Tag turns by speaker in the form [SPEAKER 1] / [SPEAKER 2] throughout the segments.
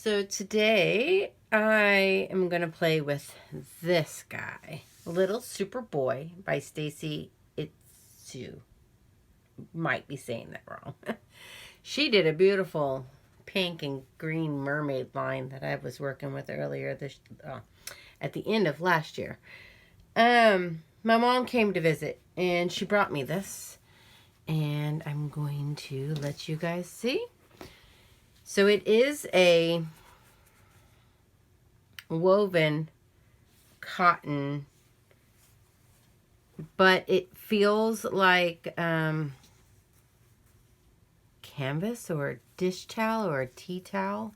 [SPEAKER 1] So today I am going to play with this guy, Lil Super Boy by Stacy Iest Hsu. Might be saying that wrong. She did a beautiful pink and green mermaid line that I was working with earlier at the end of last year. My mom came to visit and she brought me this, and I'm going to let you guys see. So it is a woven cotton, but it feels like canvas or dish towel or tea towel.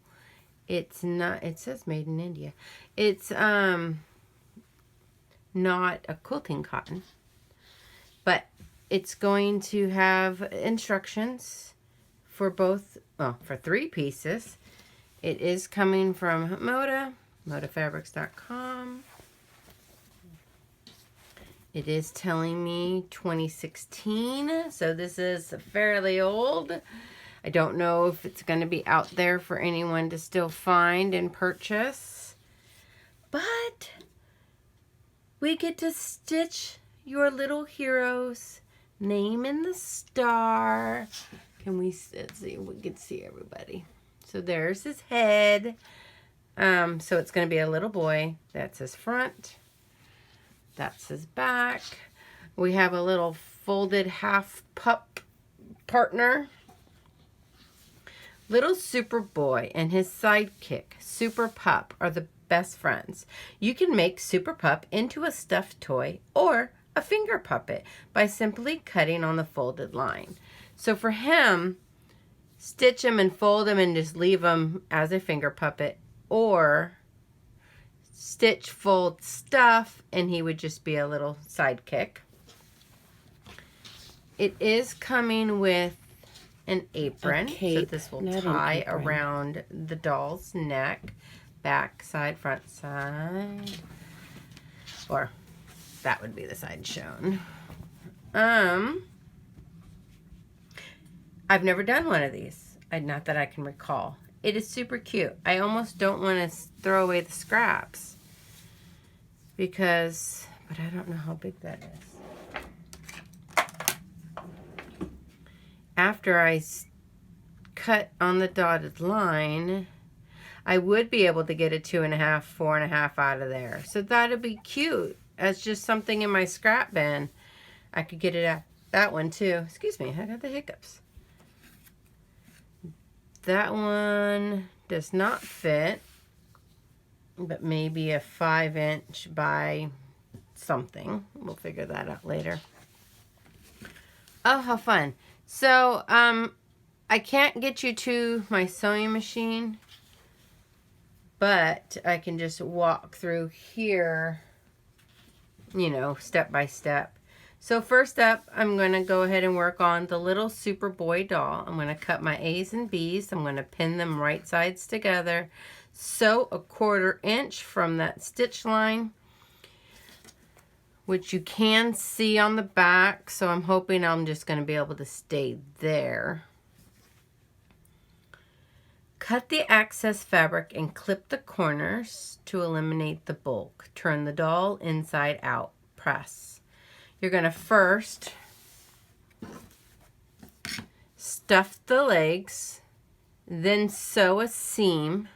[SPEAKER 1] It's not, it says made in India. It's not a quilting cotton, but it's going to have instructions for both, well, for 3 pieces. It is coming from Moda, modafabrics.com. It is telling me 2016, so this is fairly old. I don't know if it's going to be out there for anyone to still find and purchase, but we get to stitch your little hero's name in the star. Can we, let's see, we can see everybody. So there's his head. So it's going to be a little boy. That's his front. That's his back. We have a little folded half pup partner. Lil Super Boy and his sidekick, Super Pup, are the best friends. You can make Super Pup into a stuffed toy or a finger puppet by simply cutting on the folded line. So for him, stitch him and fold him and just leave him as a finger puppet, or stitch, fold, stuff, and he would just be a little sidekick. It is coming with an apron, so this will tie around the doll's neck, back side, front side, or that would be the side shown. I've never done one of these, not that I can recall. It is super cute. I almost don't want to throw away the scraps because, but I don't know how big that is. After I cut on the dotted line, I would be able to get a 2.5, 4.5 out of there. So that'd be cute. As just something in my scrap bin. I could get it at that one too. Excuse me, I got the hiccups. That one does not fit, but maybe a 5-inch by something. We'll figure that out later. Oh, how fun. So, I can't get you to my sewing machine, but I can just walk through here, you know, step by step. So first up, I'm going to go ahead and work on the Lil Super Boy doll. I'm going to cut my A's and B's. I'm going to pin them right sides together. Sew a 1/4 inch from that stitch line, which you can see on the back. So I'm hoping I'm just going to be able to stay there. Cut the excess fabric and clip the corners to eliminate the bulk. Turn the doll inside out. Press. You're going to first stuff the legs, then sew a seam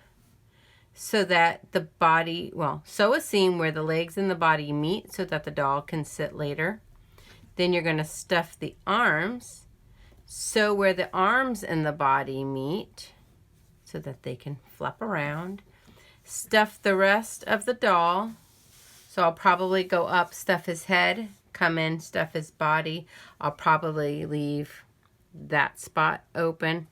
[SPEAKER 1] so that the body, well, sew a seam where the legs and the body meet so that the doll can sit later. Then you're going to stuff the arms, sew where the arms and the body meet so that they can flap around. Stuff the rest of the doll. So I'll probably go up, stuff his head, come in, stuff his body. I'll probably leave that spot open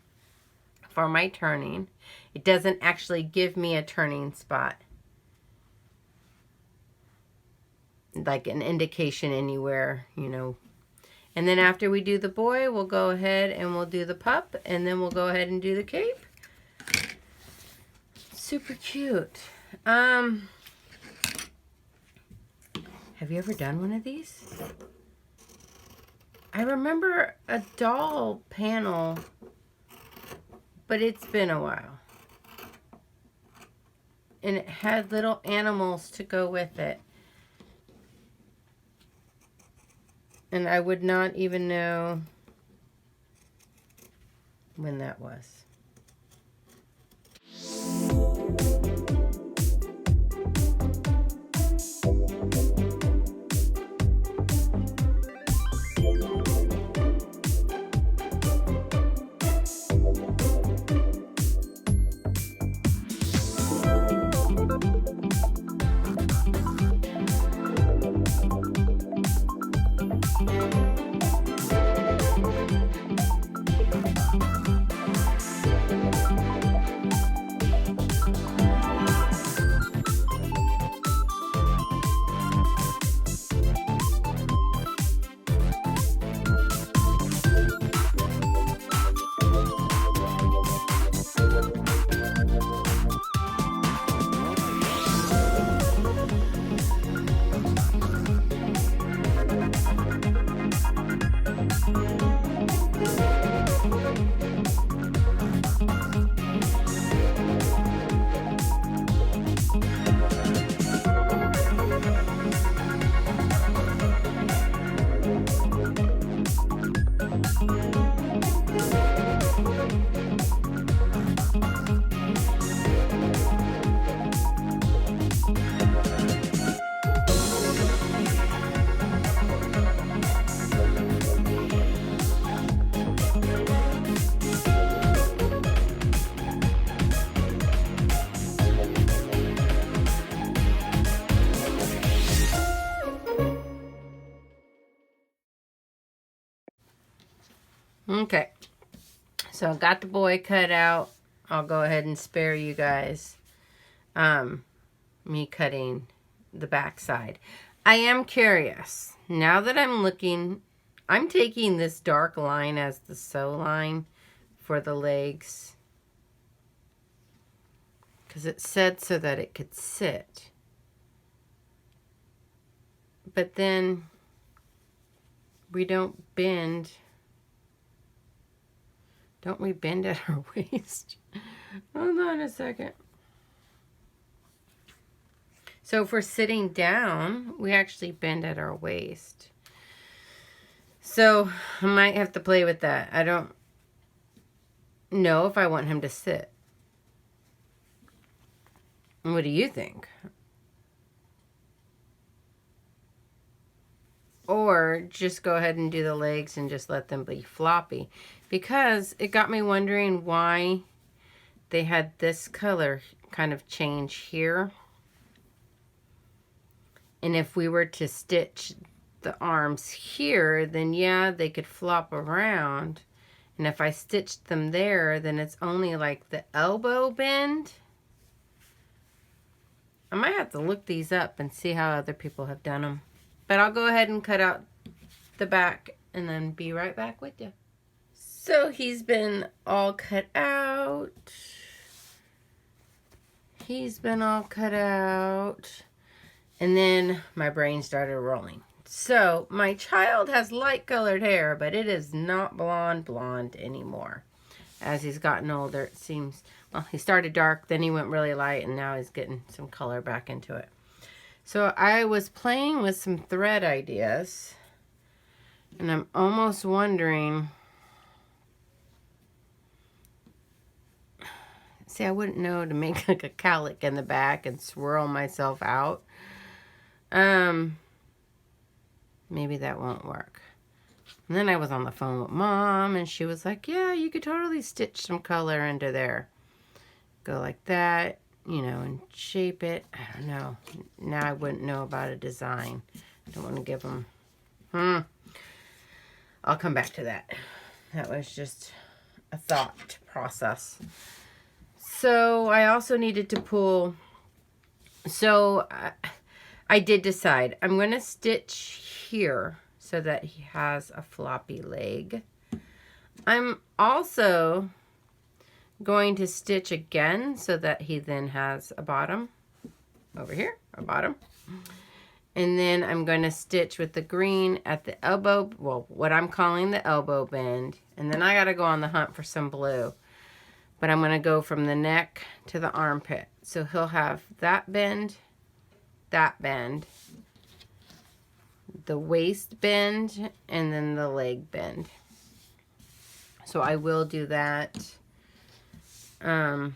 [SPEAKER 1] for my turning. It doesn't actually give me a turning spot, like an indication anywhere, you know. And then after we do the boy, we'll go ahead and we'll do the pup, and then we'll go ahead and do the cape. Super cute. Have you ever done one of these? I remember a doll panel, but it's been a while. and it had little animals to go with it. And I would not even know when that was. Okay, so I got the boy cut out. I'll go ahead and spare you guys me cutting the back side. I am curious. Now that I'm looking, I'm taking this dark line as the sew line for the legs, because it said so that it could sit. But then we don't bend. Don't we bend at our waist? Hold on a second. So if we're sitting down, we actually bend at our waist. So I might have to play with that. I don't know if I want him to sit. What do you think? Or just go ahead and do the legs and just let them be floppy. Because it got me wondering why they had this color kind of change here. And if we were to stitch the arms here, then yeah, they could flop around. And if I stitched them there, then it's only like the elbow bend. I might have to look these up and see how other people have done them. But I'll go ahead and cut out the back and then be right back with you. So he's been all cut out. He's been all cut out. And then my brain started rolling. So my child has light colored hair, but it is not blonde anymore. As he's gotten older, it seems, well, he started dark, then he went really light, and now he's getting some color back into it. So I was playing with some thread ideas, and I'm almost wondering, see, I wouldn't know to make like a cowlick in the back and swirl myself out. Maybe that won't work. And then I was on the phone with Mom, and she was like, yeah, you could totally stitch some color into there. Go like that, you know, and shape it. I don't know. Now I wouldn't know about a design. I don't want to give them... I'll come back to that. That was just a thought process. So I also needed to pull... So I did decide. I'm going to stitch here so that he has a floppy leg. I'm also going to stitch again so that he then has a bottom over here, a bottom. And then I'm going to stitch with the green at the elbow, well, what I'm calling the elbow bend. And then I got to go on the hunt for some blue. But I'm going to go from the neck to the armpit. So he'll have that bend, the waist bend, and then the leg bend. So I will do that. And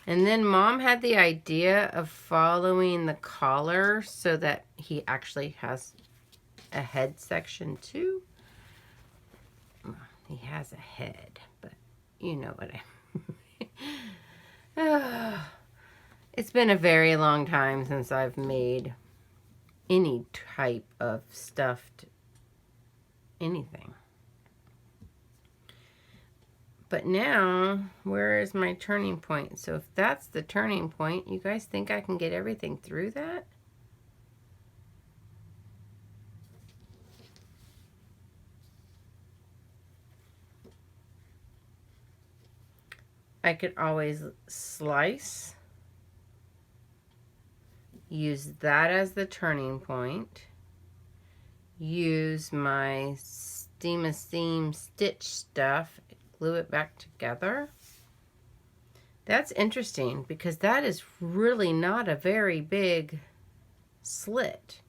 [SPEAKER 1] then Mom had the idea of following the collar so that he actually has a head section too. Well, he has a head, but you know what I It's been a very long time since I've made any type of stuffed anything. But now, where is my turning point? So if that's the turning point, you guys think I can get everything through that? I could always slice, use that as the turning point, use my seam stitch stuff, glue it back together. That's interesting because that is really not a very big slit.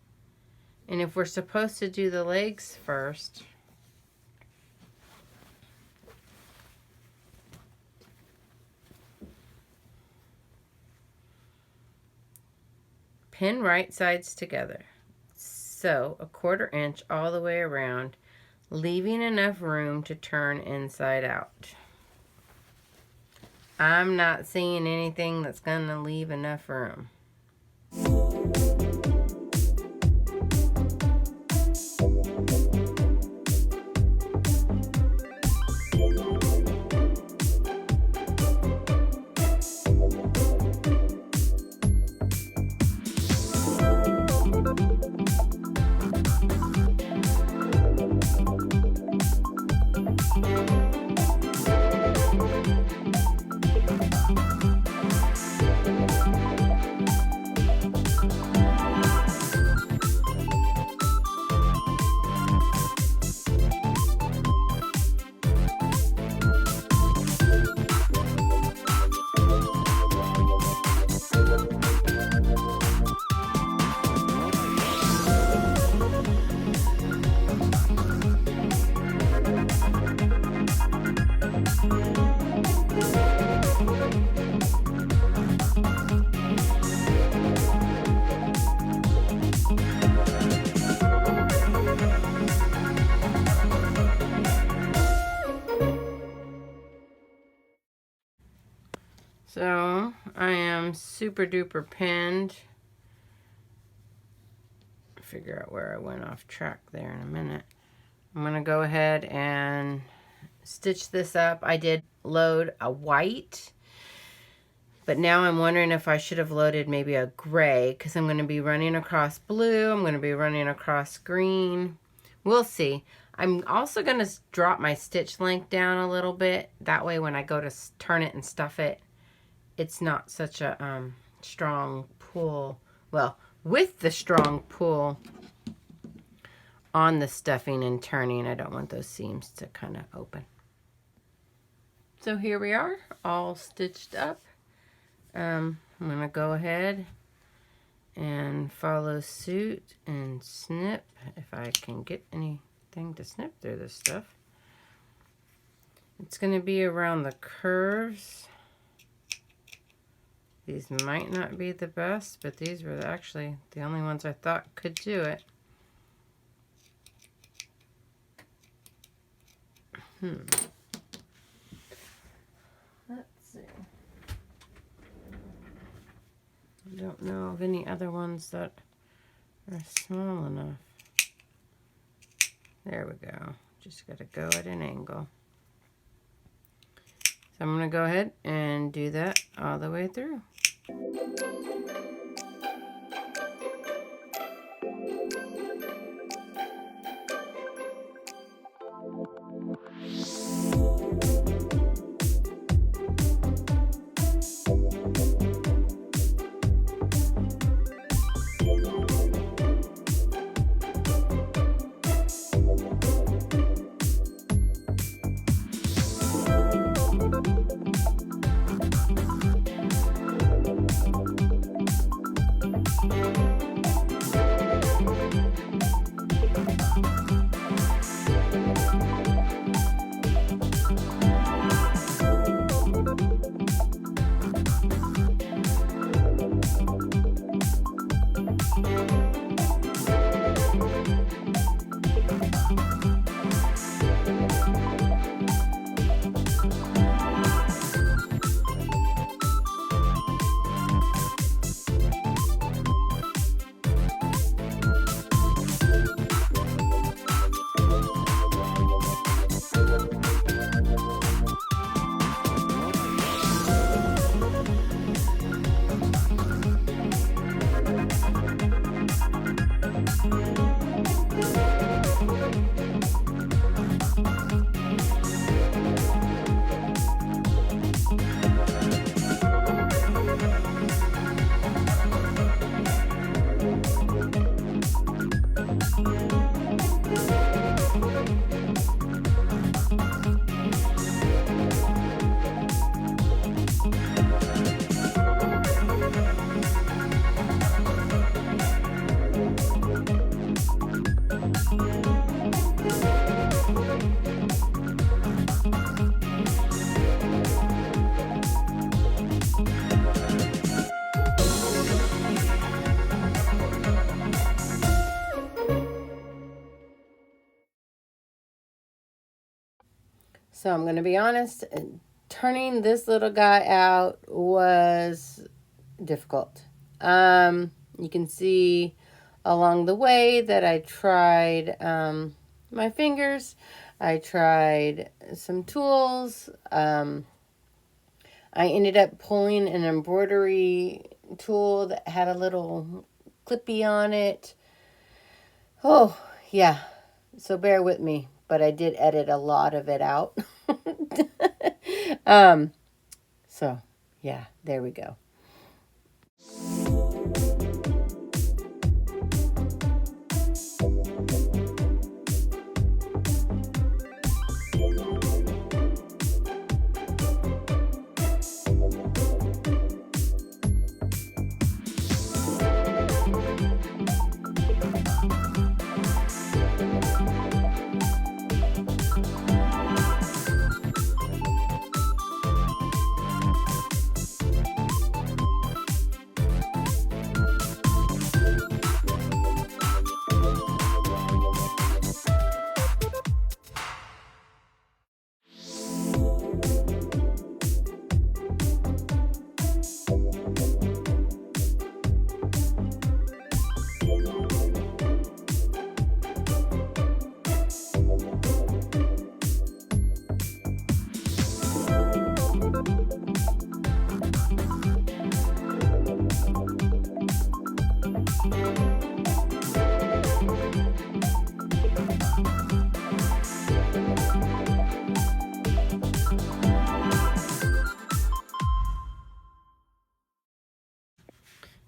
[SPEAKER 1] And if we're supposed to do the legs first, pin right sides together. Sew a 1/4 inch all the way around, leaving enough room to turn inside out. I'm not seeing anything that's going to leave enough room. So I am super duper pinned. Figure out where I went off track there in a minute. I'm going to go ahead and stitch this up. I did load a white, but now I'm wondering if I should have loaded maybe a gray because I'm going to be running across blue. I'm going to be running across green. We'll see. I'm also going to drop my stitch length down a little bit. That way when I go to turn it and stuff it, it's not such a strong pull. Well, with the strong pull on the stuffing and turning, I don't want those seams to kind of open. So here we are, all stitched up. I'm going to go ahead and follow suit and snip if I can get anything to snip through this stuff. It's going to be around the curves. These might not be the best, but these were actually the only ones I thought could do it. Let's see. I don't know of any other ones that are small enough. There we go. Just got to go at an angle. So I'm going to go ahead and do that all the way through. So I'm going to be honest, turning this little guy out was difficult. You can see along the way that I tried my fingers. I tried some tools. I ended up pulling an embroidery tool that had a little clippy on it. Oh, yeah. So bear with me, but I did edit a lot of it out. So yeah, there we go.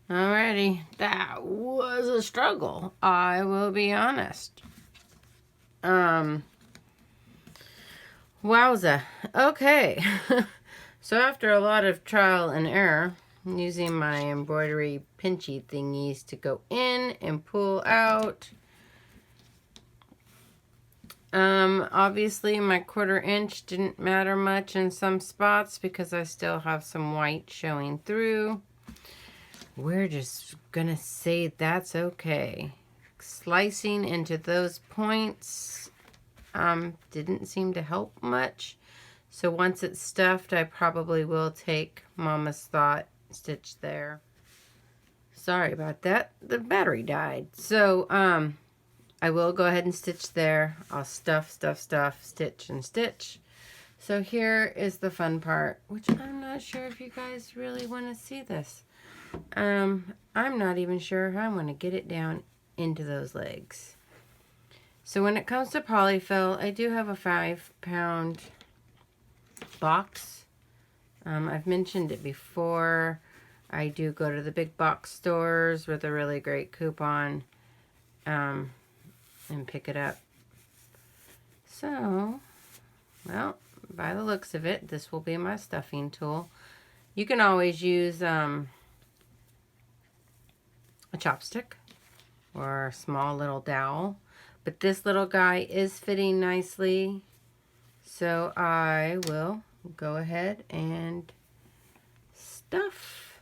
[SPEAKER 1] Alrighty, that was a struggle, I will be honest. Wowza. Okay. So after a lot of trial and error, using my embroidery pinchy thingies to go in and pull out. Obviously my 1/4 inch didn't matter much in some spots because I still have some white showing through. We're just gonna say that's okay. Slicing into those points didn't seem to help much. So once it's stuffed, I probably will take Mama's Thought stitch there. Sorry about that. The battery died. So I will go ahead and stitch there. I'll stuff, stitch, and stitch. So here is the fun part, which I'm not sure if you guys really want to see this. I'm not even sure how I'm going to get it down into those legs. So when it comes to polyfill, I do have a 5-pound box. I've mentioned it before. I do go to the big box stores with a really great coupon and pick it up. So, well, by the looks of it, this will be my stuffing tool. You can always use a chopstick or a small little dowel, but this little guy is fitting nicely, so I will go ahead and stuff.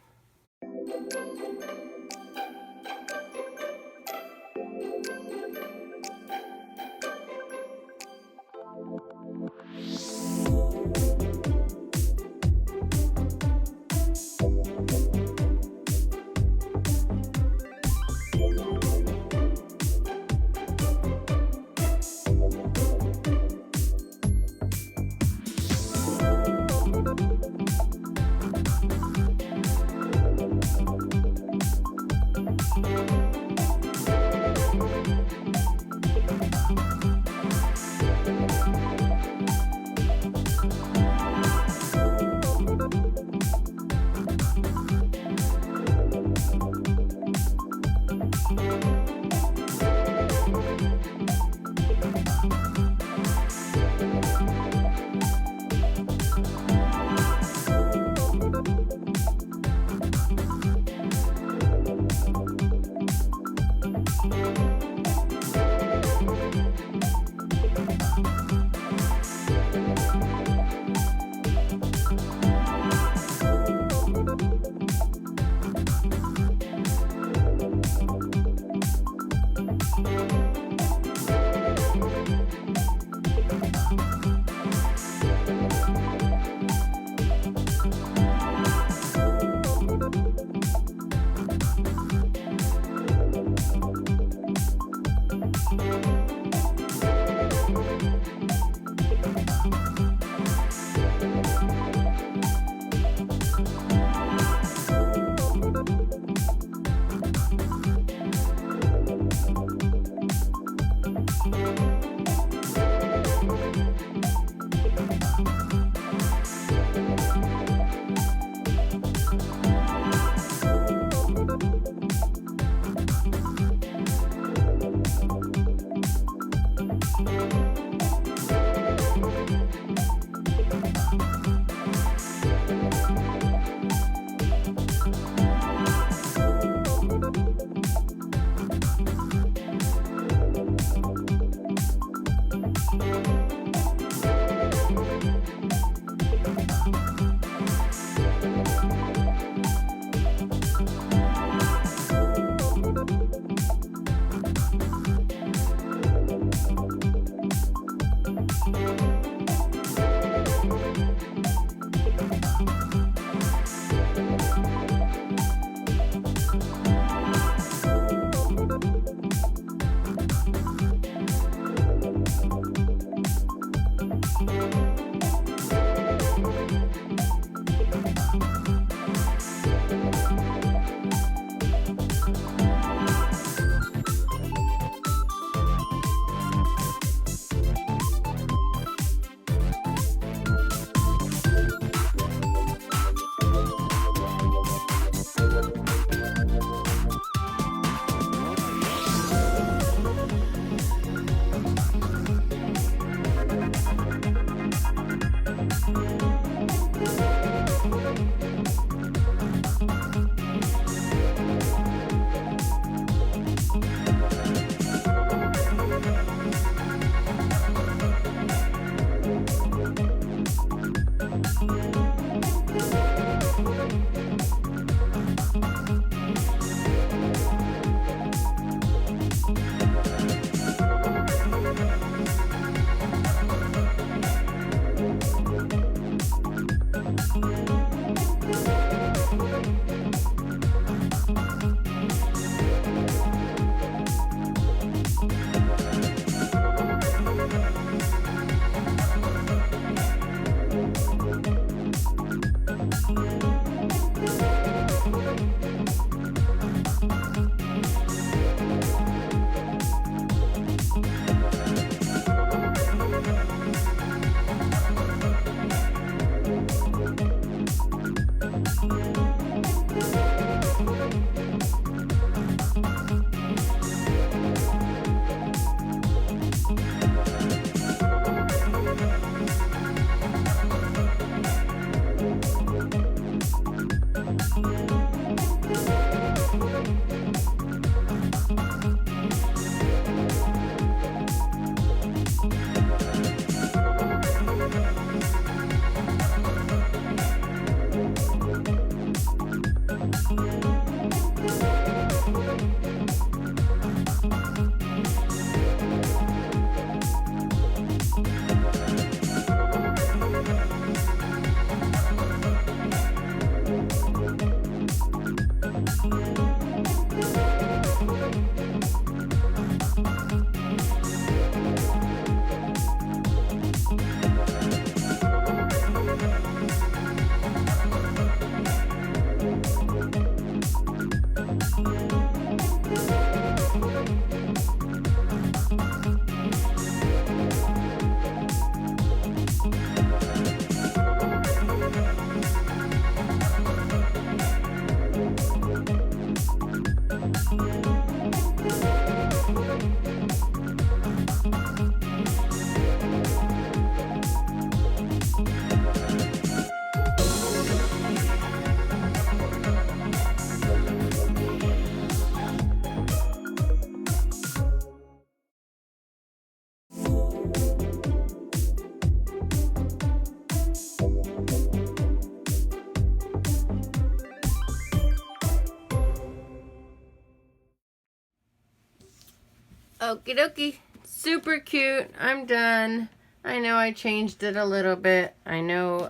[SPEAKER 1] Okie dokie. Super cute. I'm done. I know I changed it a little bit. I know,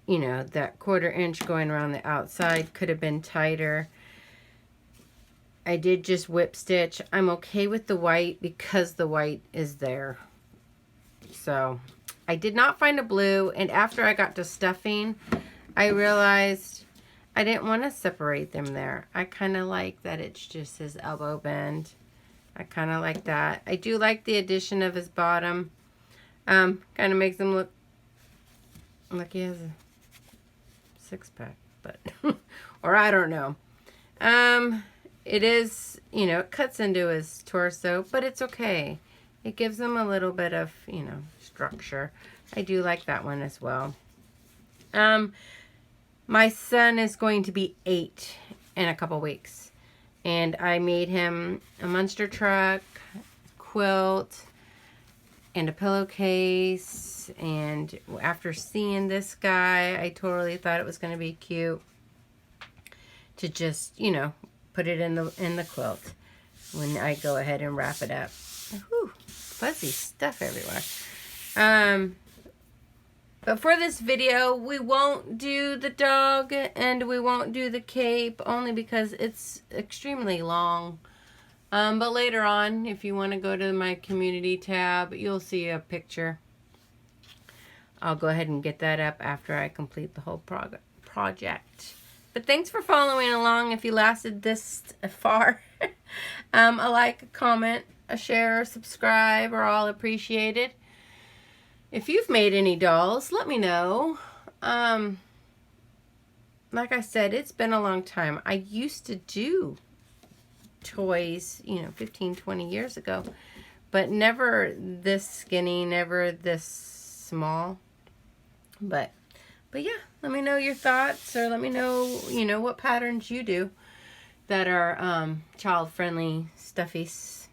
[SPEAKER 1] you know, that 1/4 inch going around the outside could have been tighter. I did just whip stitch. I'm okay with the white because the white is there. So I did not find a blue, and after I got to stuffing, I realized I didn't want to separate them there. I kind of like that it's just his elbow bend. I kind of like that. I do like the addition of his bottom. Kind of makes him look like he has a six-pack, but or I don't know. It is, you know, it cuts into his torso, but it's okay. It gives him a little bit of, you know, structure. I do like that one as well. My son is going to be 8 in a couple weeks, and I made him a monster truck, quilt, and a pillowcase. And after seeing this guy, I totally thought it was going to be cute to just, you know, put it in the quilt when I go ahead and wrap it up. Whew, fuzzy stuff everywhere. But for this video, we won't do the dog and we won't do the cape, only because it's extremely long. But later on, if you want to go to my community tab, you'll see a picture. I'll go ahead and get that up after I complete the whole project. But thanks for following along if you lasted this far. A like, a comment, a share, a subscribe are all appreciated. If you've made any dolls, let me know. Like I said, it's been a long time. I used to do toys, you know, 15, 20 years ago, but never this skinny, never this small. But yeah, let me know your thoughts, or let me know, you know, what patterns you do that are child-friendly stuffies.